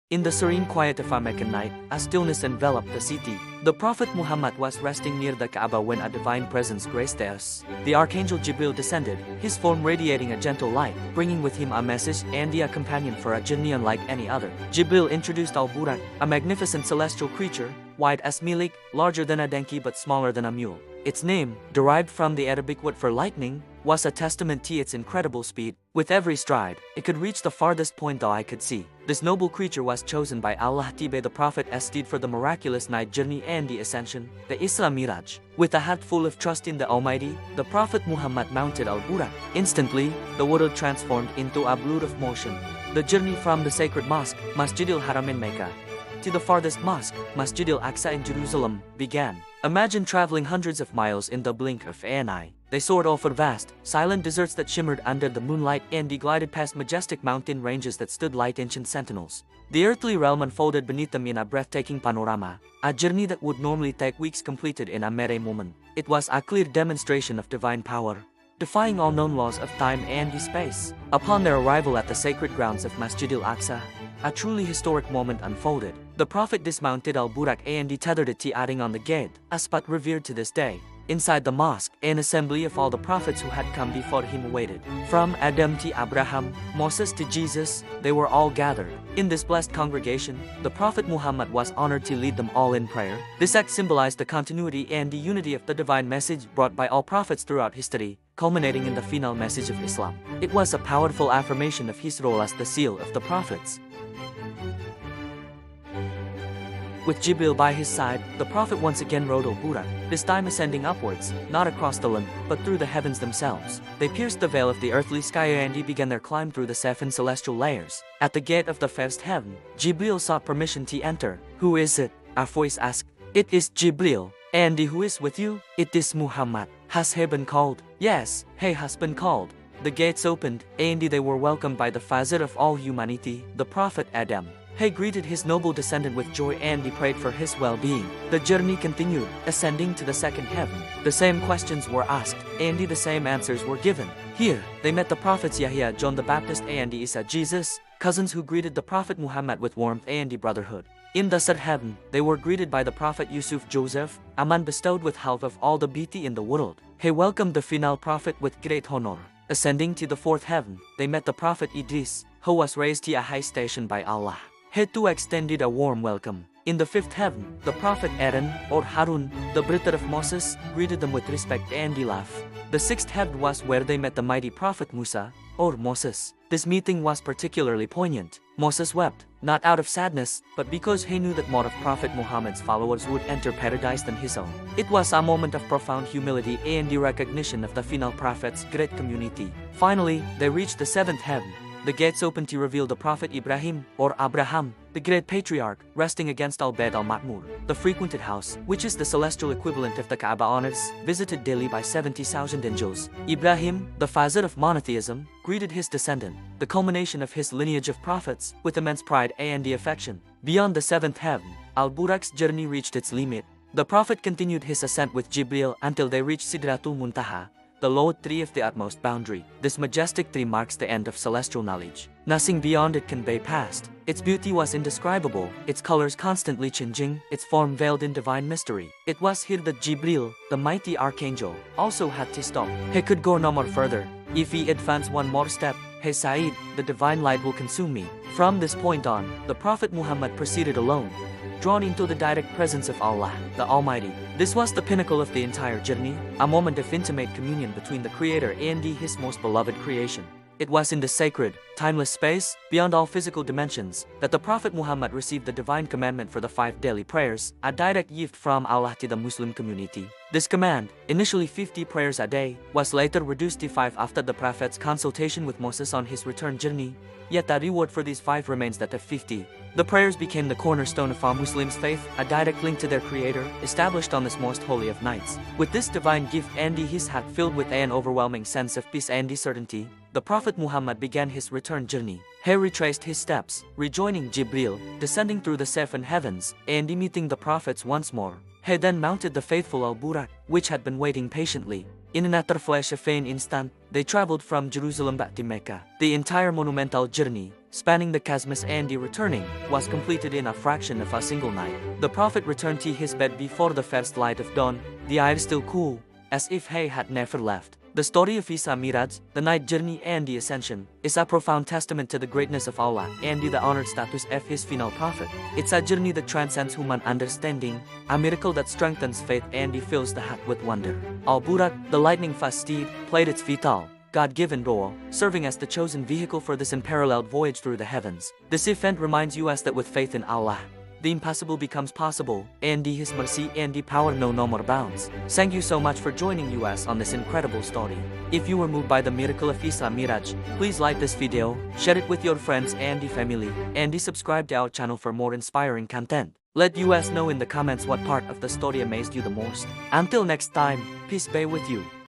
In the serene quiet of a Meccan night, a stillness enveloped the city. The Prophet Muhammad was resting near the Kaaba when a divine presence graced us. The Archangel Jibril descended, his form radiating a gentle light, bringing with him a message and a companion for a jinni unlike any other. Jibril introduced al-burak, a magnificent celestial creature, wide as milik, larger than a donkey but smaller than a mule. Its name, derived from the Arabic word for lightning, was a testament to its incredible speed. With every stride, it could reach the farthest point the eye could see. This noble creature was chosen by Allah to be the Prophet's steed for the miraculous night journey and the ascension, the Isra Miraj. With a heart full of trust in the Almighty, the Prophet Muhammad mounted al-burak. Instantly, the world transformed into a blur of motion. The journey from the sacred mosque, Masjid al-Haram in Mecca, to the farthest mosque, Masjid al-Aqsa in Jerusalem, began. Imagine traveling hundreds of miles in the blink of an eye. They soared over vast, silent deserts that shimmered under the moonlight and glided past majestic mountain ranges that stood like ancient sentinels. The earthly realm unfolded beneath them in a breathtaking panorama, a journey that would normally take weeks completed in a mere moment. It was a clear demonstration of divine power, defying all known laws of time and space. Upon their arrival at the sacred grounds of Masjid al-Aqsa, a truly historic moment unfolded. The Prophet dismounted al-burak and tethered it adding on the gate, a spot revered to this day. Inside the mosque, an assembly of all the prophets who had come before him awaited. From Adam to Abraham, Moses to Jesus, they were all gathered. In this blessed congregation, the Prophet Muhammad was honored to lead them all in prayer. This act symbolized the continuity and the unity of the divine message brought by all prophets throughout history, culminating in the final message of Islam. It was a powerful affirmation of his role as the seal of the prophets. With Jibril by his side, the Prophet once again rode al-burak, this time ascending upwards, not across the land, but through the heavens themselves. They pierced the veil of the earthly sky and began their climb through the seven celestial layers. At the gate of the first heaven, Jibril sought permission to enter. "Who is it?" a voice asked. "It is Jibril." "And who is with you?" "It is Muhammad." "Has he been called?" "Yes, he has been called." The gates opened, and they were welcomed by the Fazil of all humanity, the Prophet Adam. He greeted his noble descendant with joy and prayed for his well-being. The journey continued, ascending to the second heaven. The same questions were asked, and the same answers were given. Here, they met the prophets Yahya, John the Baptist and Isa Jesus, cousins who greeted the Prophet Muhammad with warmth and brotherhood. In the third heaven, they were greeted by the Prophet Yusuf Joseph, a man bestowed with half of all the beauty in the world. He welcomed the final prophet with great honor. Ascending to the fourth heaven, they met the Prophet Idris, who was raised to a high station by Allah. He too extended a warm welcome. In the fifth heaven, the Prophet Aaron, or Harun, the brother of Moses, greeted them with respect and love. The sixth heaven was where they met the mighty Prophet Musa, or Moses. This meeting was particularly poignant. Moses wept, not out of sadness, but because he knew that more of Prophet Muhammad's followers would enter paradise than his own. It was a moment of profound humility and the recognition of the final prophet's great community. Finally, they reached the seventh heaven. The gates opened to reveal the Prophet Ibrahim, or Abraham, the great patriarch, resting against al-Bayt al-Ma'mur, the frequented house, which is the celestial equivalent of the Kaaba on earth, visited daily by 70,000 angels. Ibrahim, the Fazil of monotheism, greeted his descendant, the culmination of his lineage of prophets, with immense pride and affection. Beyond the seventh heaven, al-Burak's journey reached its limit. The Prophet continued his ascent with Jibril until they reached Sidratul Muntaha, the lower tree of the utmost boundary. This majestic tree marks the end of celestial knowledge. Nothing beyond it can be passed. Its beauty was indescribable, its colors constantly changing, its form veiled in divine mystery. It was here that Jibril, the mighty archangel, also had to stop. He could go no more further. If he advanced one more step, he sighed, "The divine light will consume me." From this point on, the Prophet Muhammad proceeded alone, drawn into the direct presence of Allah, the Almighty. This was the pinnacle of the entire journey, a moment of intimate communion between the Creator and his most beloved creation. It was in the sacred, timeless space, beyond all physical dimensions, that the Prophet Muhammad received the divine commandment for the 5 daily prayers, a direct gift from Allah to the Muslim community. This command, initially 50 prayers a day, was later reduced to 5 after the Prophet's consultation with Moses on his return journey, yet the reward for these 5 remains that of 50. The prayers became the cornerstone of all Muslims' faith, a direct link to their Creator, established on this most holy of nights. With this divine gift and his heart filled with an overwhelming sense of peace and certainty, the Prophet Muhammad began his return journey. He retraced his steps, rejoining Jibril, descending through the 7 heavens, and meeting the prophets once more. He then mounted the faithful al-Burak, which had been waiting patiently. In an utter flash of an instant, they traveled from Jerusalem back to Mecca. The entire monumental journey, spanning the cosmos and returning, was completed in a fraction of a single night. The Prophet returned to his bed before the first light of dawn, the air still cool, as if he had never left. The story of Isra Miraj, the night journey and the ascension, is a profound testament to the greatness of Allah and the honored status of His final prophet. It's a journey that transcends human understanding, a miracle that strengthens faith and fills the heart with wonder. Al-Burak, the lightning-fast steed, played its vital, God-given role, serving as the chosen vehicle for this unparalleled voyage through the heavens. This event reminds us that with faith in Allah, the impossible becomes possible, and His mercy and power know no more bounds. Thank you so much for joining us on this incredible story. If you were moved by the miracle of Isra Miraj, please like this video, share it with your friends and family, and subscribe to our channel for more inspiring content. Let us know in the comments what part of the story amazed you the most. Until next time, peace be with you.